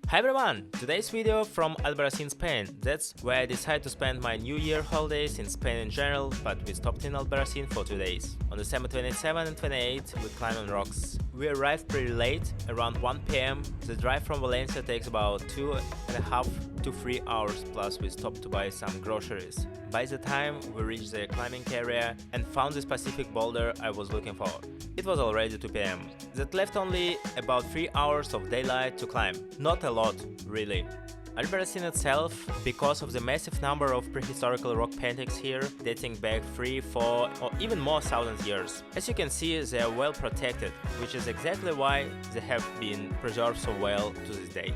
Hi everyone! Today's video from Albarracín, Spain. That's where I decided to spend my New Year holidays in Spain in general, but we stopped in Albarracín for 2 days. On December 27 and 28 we climbed on rocks. We arrived pretty late, around 1 PM. The drive from Valencia takes about 2.5 to 3 hours, plus we stopped to buy some groceries. By the time we reached the climbing area and found the specific boulder I was looking for, it was already 2 PM. That left only about 3 hours of daylight to climb. Not a lot, really. Albarracín itself, because of the massive number of prehistorical rock paintings here, dating back 3, 4 or even more thousand years. As you can see, they are well protected, which is exactly why they have been preserved so well to this day.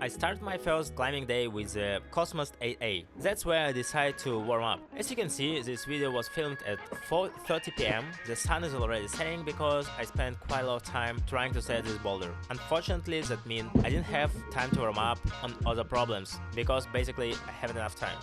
I started my first climbing day with the Cosmos 8a. That's where I decided to warm up. As you can see, this video was filmed at 4:30 PM. The sun is already setting because I spent quite a lot of time trying to set this boulder. Unfortunately, that means I didn't have time to warm up on other problems, because basically I haven't enough time.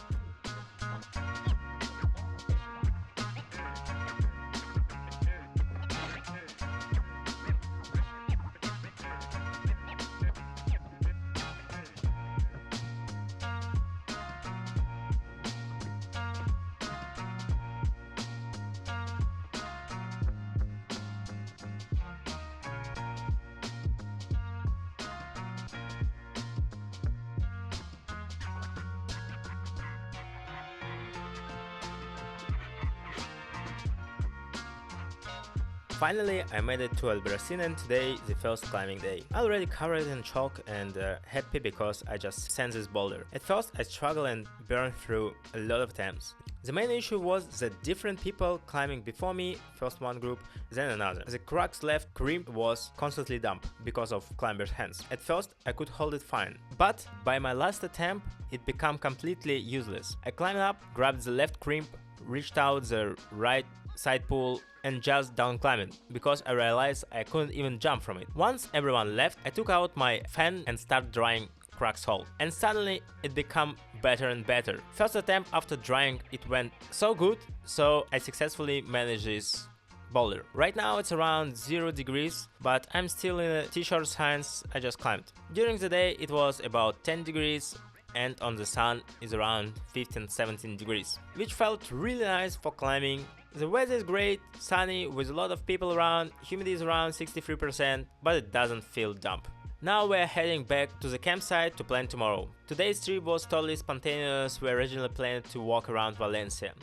Finally, I made it to Albarracín, and today the first climbing day. I already covered it in chalk and happy because I just sent this boulder. At first I struggled and burned through a lot of attempts. The main issue was that different people climbing before me, first one group, then another. The crux left crimp was constantly dumped because of climbers' hands. At first I could hold it fine, but by my last attempt it became completely useless. I climbed up, grabbed the left crimp, reached out the right side pull and just down climbed because I realized I couldn't even jump from it. Once everyone left, I took out my fan and started drying Kryachkov hole, and suddenly it became better and better. First attempt after drying it went so good, so I successfully managed this boulder. Right now it's around 0 degrees, but I'm still in a t-shirt since I just climbed. During the day it was about 10 degrees and on the sun is around 15-17 degrees, which felt really nice for climbing. The weather is great, sunny, with a lot of people around, humidity is around 63%, but it doesn't feel damp. Now we're heading back to the campsite to plan tomorrow. Today's trip was totally spontaneous. We originally planned to walk around Valencia,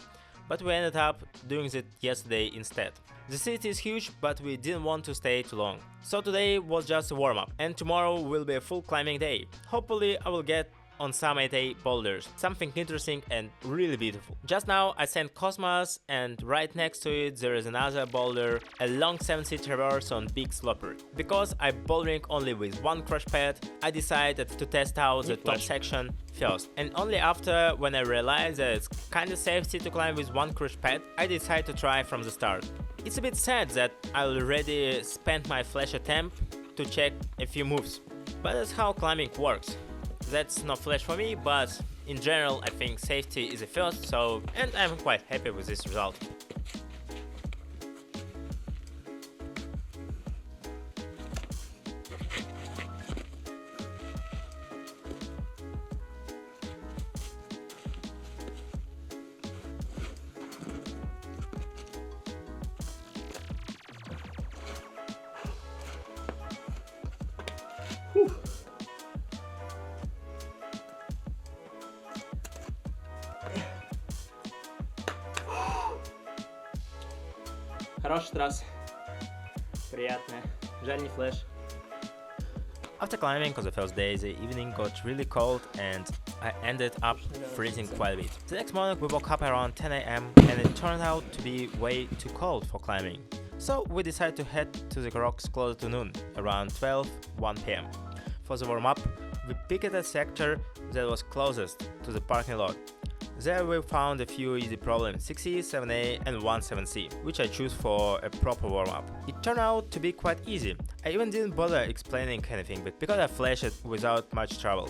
but we ended up doing it yesterday instead. The city is huge, but we didn't want to stay too long. So today was just a warm-up, and tomorrow will be a full climbing day. Hopefully I will get on some 8a boulders, something interesting and really beautiful. Just now I sent Cosmos, and right next to it there is another boulder, a long 7c traverse on big sloper. Because I'm bouldering only with one crush pad, I decided to test out the top section first, and only after, when I realized that it's kinda safety to climb with one crush pad, I decided to try from the start. It's a bit sad that I already spent my flash attempt to check a few moves, but that's how climbing works. That's not flash for me, but in general I think safety is a first, and I'm quite happy with this result. Хороший трасс. Приятная. Жаль, не флеш. After climbing on the first day, the evening got really cold and I ended up freezing quite a bit. The next morning we woke up around 10 AM and it turned out to be way too cold for climbing. So we decided to head to the rocks closer to noon, around 1 PM. For the warm-up, we picked a sector that was closest to the parking lot. There we found a few easy problems, 6c, 7a and 7c, which I choose for a proper warm-up. It turned out to be quite easy. I even didn't bother explaining anything, but because I flashed it without much trouble.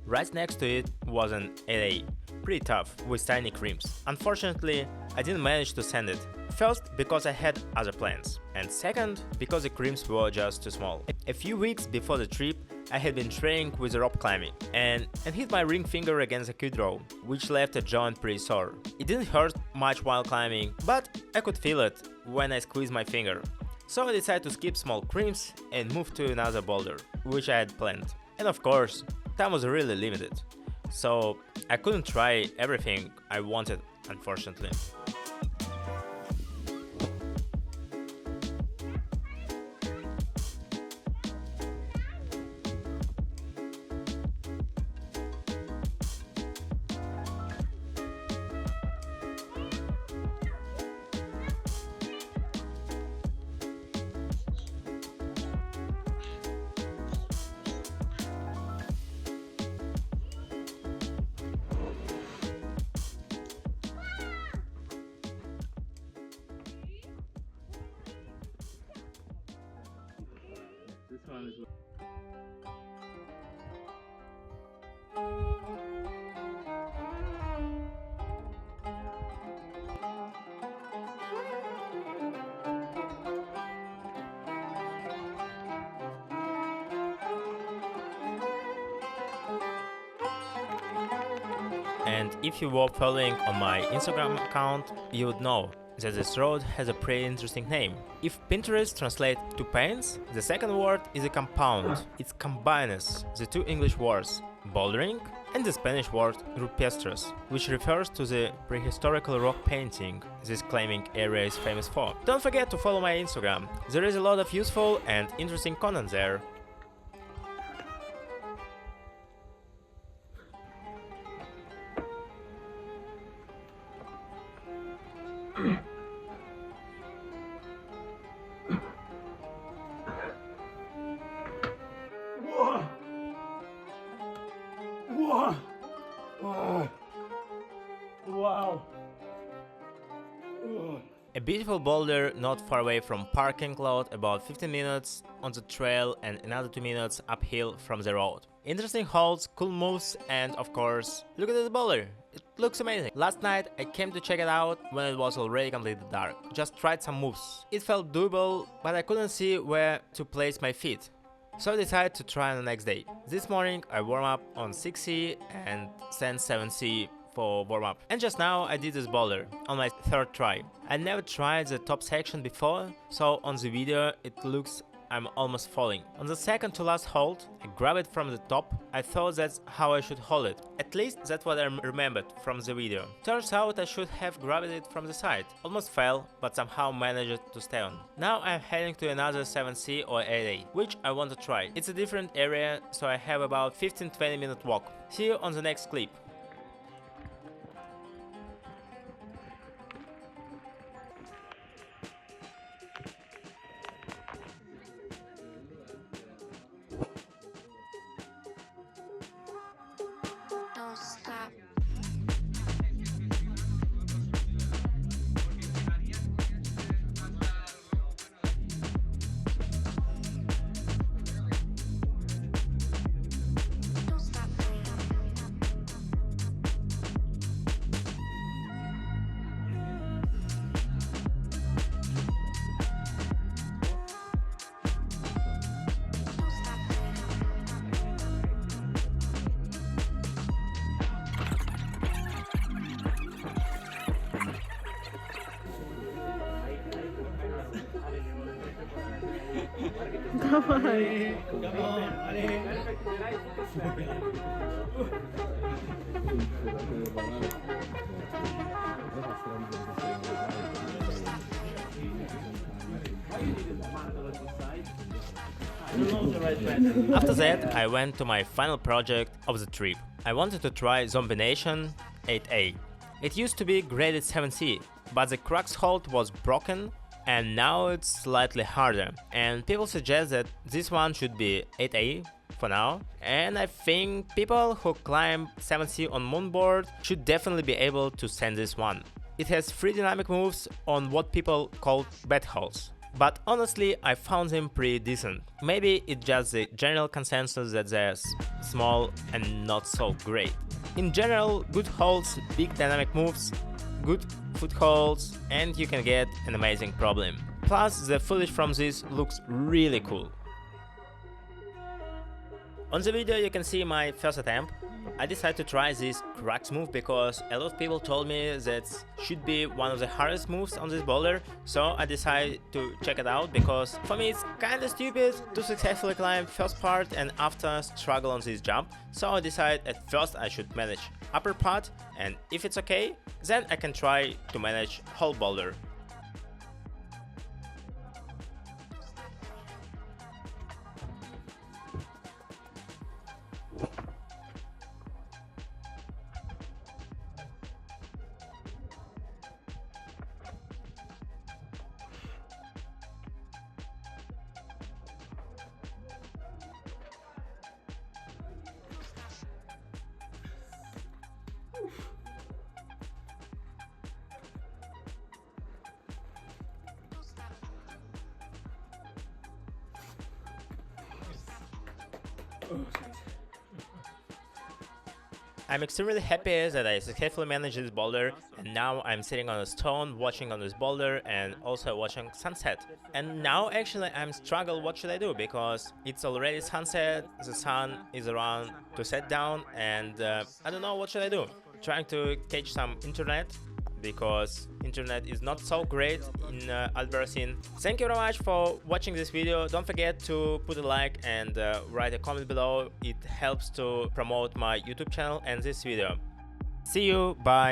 Right next to it was an 8a, pretty tough, with tiny creams. Unfortunately, I didn't manage to send it. First, because I had other plans, and second, because the creams were just too small. A few weeks before the trip, I had been training with rope climbing and hit my ring finger against a kudrow, which left a joint pretty sore. It didn't hurt much while climbing, but I could feel it when I squeezed my finger. So I decided to skip small creams and move to another boulder, which I had planned. And of course, time was really limited, so I couldn't try everything I wanted, unfortunately. This one is. And if you were following on my Instagram account, you would know that this road has a pretty interesting name. If Pinterest translates to paints, the second word is a compound. It combines the two English words, bouldering, and the Spanish word rupestres, which refers to the prehistorical rock painting this climbing area is famous for. Don't forget to follow my Instagram, there is a lot of useful and interesting content there. Wow. A beautiful boulder not far away from parking lot, about 15 minutes on the trail and another 2 minutes uphill from the road. Interesting holds, cool moves, and of course, look at this boulder, it looks amazing. Last night I came to check it out when it was already completely dark, just tried some moves. It felt doable, but I couldn't see where to place my feet. So I decided to try on the next day. This morning I warm up on 6c and then 7c for warm up. And just now I did this boulder on my third try. I never tried the top section before, so on the video it looks I'm almost falling. On the second to last hold, I grab it from the top. I thought that's how I should hold it. At least that's what I remembered from the video. Turns out I should have grabbed it from the side. Almost fell, but somehow managed to stay on. Now I'm heading to another 7c or 8a, which I want to try. It's a different area, so I have about 15-20 minute walk. See you on the next clip. Don't stop. Don't stop. Don't stop. After that, I went to my final project of the trip. I wanted to try Zombination 8a. It used to be graded 7c, but the crux hold was broken and now it's slightly harder, and people suggest that this one should be 8a for now, and I think people who climb 7c on moonboard should definitely be able to stand this one. It has 3 dynamic moves on what people call bad holes, but honestly I found them pretty decent. Maybe it's just the general consensus that they're small and not so great. In general, good holes, big dynamic moves, good footholds, and you can get an amazing problem. Plus the footage from this looks really cool. On the video you can see my first attempt. I decided to try this Kryachkov move because a lot of people told me that should be one of the hardest moves on this boulder, so I decided to check it out because for me it's kinda stupid to successfully climb first part and after struggle on this jump, so I decided at first I should manage upper part, and if it's okay, then I can try to manage whole boulder. I'm extremely happy that I successfully managed this boulder, and now I'm sitting on a stone watching on this boulder and also watching sunset. And now actually I'm struggling what should I do, because it's already sunset, the sun is around to set down, and I don't know what should I do. Trying to catch some internet, because internet is not so great in Albarracín. Thank you very much for watching this video. Don't forget to put a like and write a comment below. It helps to promote my YouTube channel and this video. See you, bye.